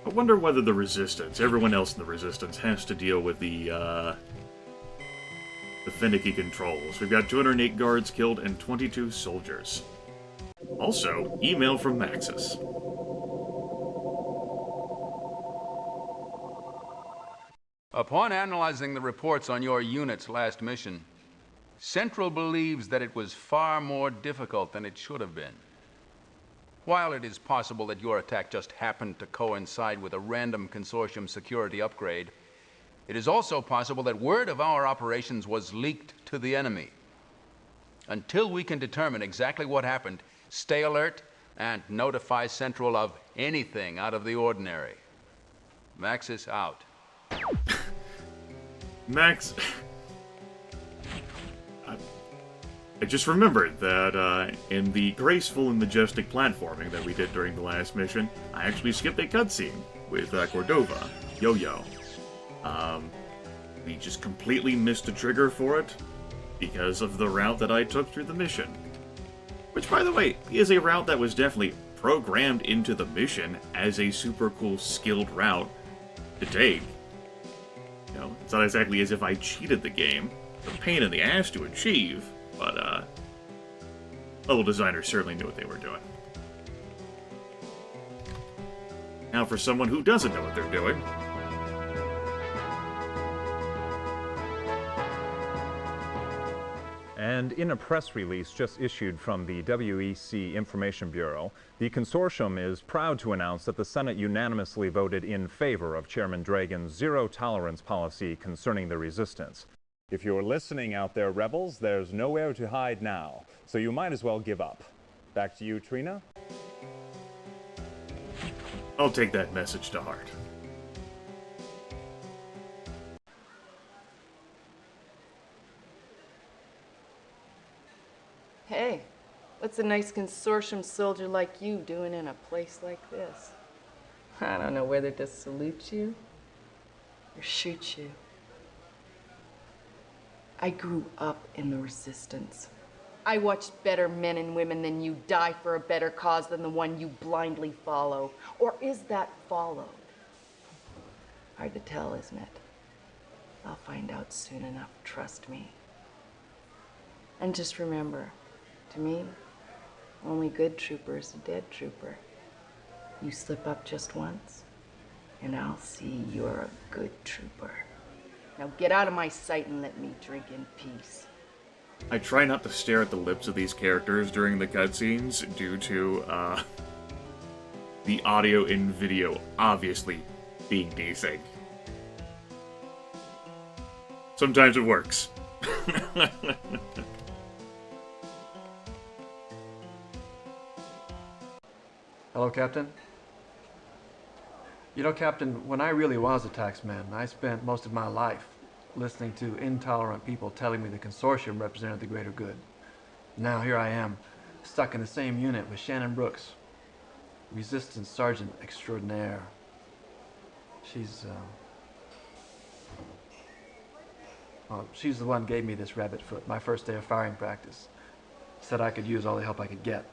I wonder whether the Resistance, everyone else in the Resistance, has to deal with the finicky controls. We've got 208 guards killed and 22 soldiers. Also, email from Maxis. Upon analyzing the reports on your unit's last mission, Central believes that it was far more difficult than it should have been. While it is possible that your attack just happened to coincide with a random consortium security upgrade, it is also possible that word of our operations was leaked to the enemy. Until we can determine exactly what happened, stay alert and notify Central of anything out of the ordinary. Maxis out. Max... I just remembered that in the graceful and majestic platforming that we did during the last mission, I actually skipped a cutscene with Cordova, Yo-Yo. We just completely missed a trigger for it because of the route that I took through the mission. Which, by the way, is a route that was definitely programmed into the mission as a super cool, skilled route to take. You know, it's not exactly as if I cheated the game. It's a pain in the ass to achieve, but, level designers certainly knew what they were doing. Now for someone who doesn't know what they're doing. And in a press release just issued from the WEC Information Bureau, the consortium is proud to announce that the Senate unanimously voted in favor of Chairman Dragon's zero-tolerance policy concerning the resistance. If you're listening out there, rebels, there's nowhere to hide now, so you might as well give up. Back to you, Trina. I'll take that message to heart. Hey, what's a nice consortium soldier like you doing in a place like this? I don't know whether to salute you or shoot you. I grew up in the Resistance. I watched better men and women than you die for a better cause than the one you blindly follow. Or is that followed? Hard to tell, isn't it? I'll find out soon enough, trust me. And just remember, to me, only good trooper is a dead trooper. You slip up just once, and I'll see you're a good trooper. Now get out of my sight and let me drink in peace. I try not to stare at the lips of these characters during the cutscenes due to, the audio in video obviously being desync. Sometimes it works. Hello, Captain. You know, Captain, when I really was a taxman, I spent most of my life listening to intolerant people telling me the consortium represented the greater good. Now here I am, stuck in the same unit with Shannon Brooks, Resistance Sergeant Extraordinaire. She's the one who gave me this rabbit foot my first day of firing practice. Said I could use all the help I could get.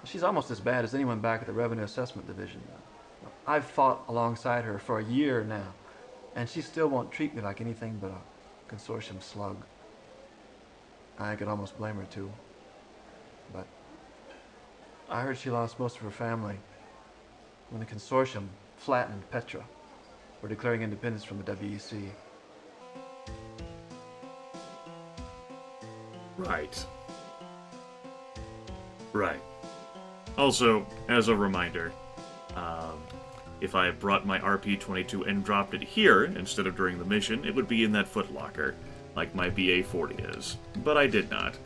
She's almost as bad as anyone back at the Revenue Assessment Division. I've fought alongside her for a year now, and she still won't treat me like anything but a consortium slug. I could almost blame her too. But I heard she lost most of her family when the consortium flattened Petra for declaring independence from the WEC. Right. Right. Also, as a reminder, if I had brought my RP-22 and dropped it here instead of during the mission, it would be in that footlocker, like my BA-40 is. But I did not.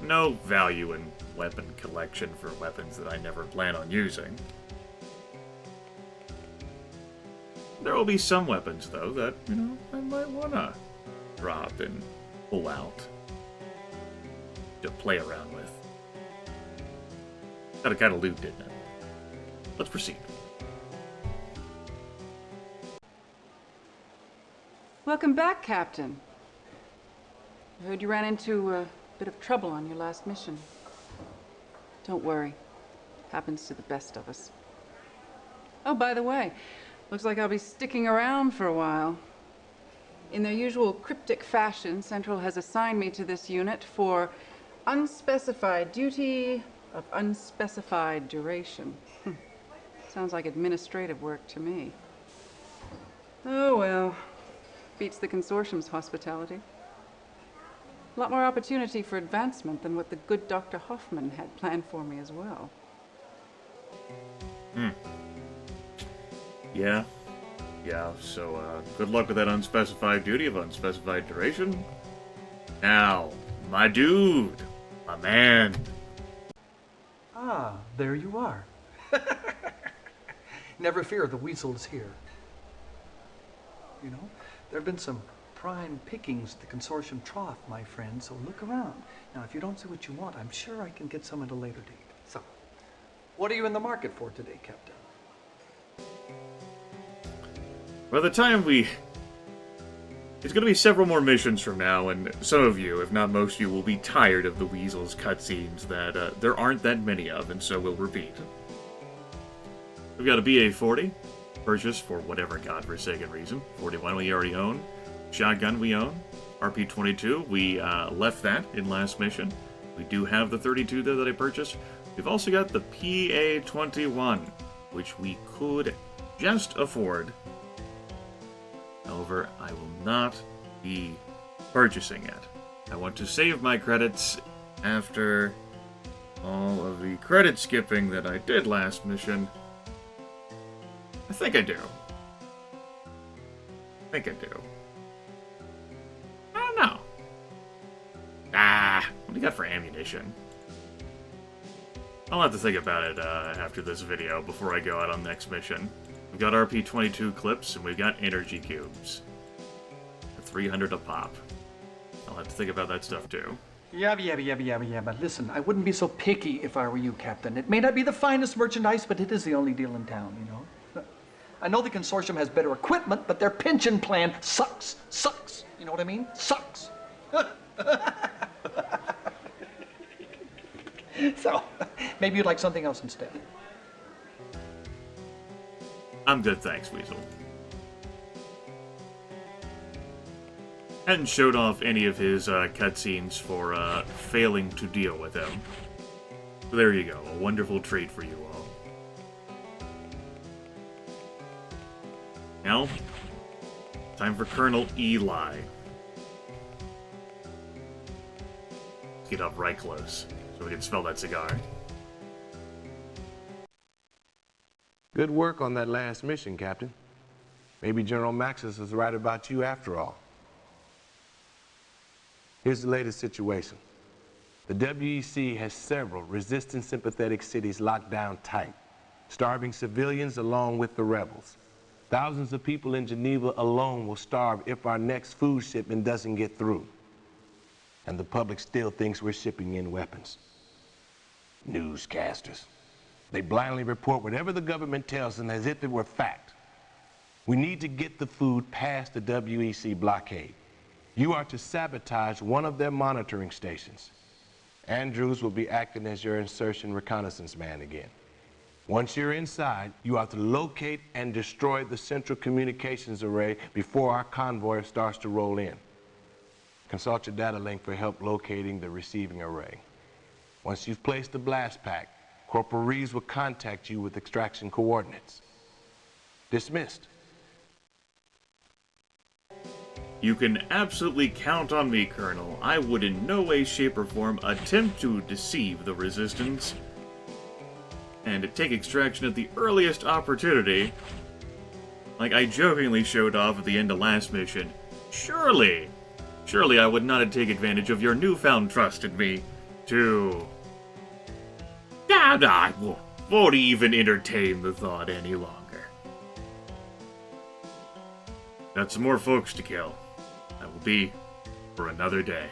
No value in weapon collection for weapons that I never plan on using. There will be some weapons, though, that, you know, I might want to drop and pull out to play around with. Got a kind of loot, didn't it? Let's proceed. Welcome back, Captain. I heard you ran into a bit of trouble on your last mission. Don't worry. Happens to the best of us. Oh, by the way, looks like I'll be sticking around for a while. In their usual cryptic fashion, Central has assigned me to this unit for unspecified duty of unspecified duration. Sounds like administrative work to me. Oh well, beats the consortium's hospitality. A lot more opportunity for advancement than what the good Dr. Hoffman had planned for me as well. Yeah. Yeah, so, good luck with that unspecified duty of unspecified duration. Now, my dude, my man. Ah, there you are. Never fear, the weasel's here. You know, there have been some prime pickings at the consortium trough, my friend, so look around. Now, if you don't see what you want, I'm sure I can get some at a later date. So, what are you in the market for today, Captain? By the time It's gonna be several more missions from now, and some of you, if not most of you, will be tired of the Weasel's cutscenes that there aren't that many of, and so we'll repeat. We've got a BA-40, purchased for whatever godforsaken reason. 41 we already own. Shotgun we own. RP-22, we left that in last mission. We do have the 32 there that I purchased. We've also got the PA-21, which we could just afford. However, I will not be purchasing it. I want to save my credits after all of the credit skipping that I did last mission. I think I do. I don't know. What do you got for ammunition? I'll have to think about it after this video before I go out on the next mission. We've got RP-22 clips, and we've got energy cubes. At 300 a pop. I'll have to think about that stuff, too. Yeah, but listen, I wouldn't be so picky if I were you, Captain. It may not be the finest merchandise, but it is the only deal in town, you know? I know the consortium has better equipment, but their pension plan sucks. Sucks. You know what I mean? Sucks. So, maybe you'd like something else instead. I'm good, thanks, Weasel. Hadn't showed off any of his cutscenes for failing to deal with him. So there you go, a wonderful treat for you all. Now, time for Colonel Eli. Let's get up right close so we can smell that cigar. Good work on that last mission, Captain. Maybe General Maxis was right about you after all. Here's the latest situation. The WEC has several resistance sympathetic cities locked down tight, starving civilians along with the rebels. Thousands of people in Geneva alone will starve if our next food shipment doesn't get through. And the public still thinks we're shipping in weapons. Newscasters. They blindly report whatever the government tells them as if it were fact. We need to get the food past the WEC blockade. You are to sabotage one of their monitoring stations. Andrews will be acting as your insertion reconnaissance man again. Once you're inside, you are to locate and destroy the central communications array before our convoy starts to roll in. Consult your data link for help locating the receiving array. Once you've placed the blast pack, Corporal Reeves will contact you with extraction coordinates. Dismissed. You can absolutely count on me, Colonel. I would in no way, shape, or form attempt to deceive the Resistance and to take extraction at the earliest opportunity, like I jokingly showed off at the end of last mission. Surely I would not take advantage of your newfound trust in me to... I won't even entertain the thought any longer. Got some more folks to kill. That will be for another day.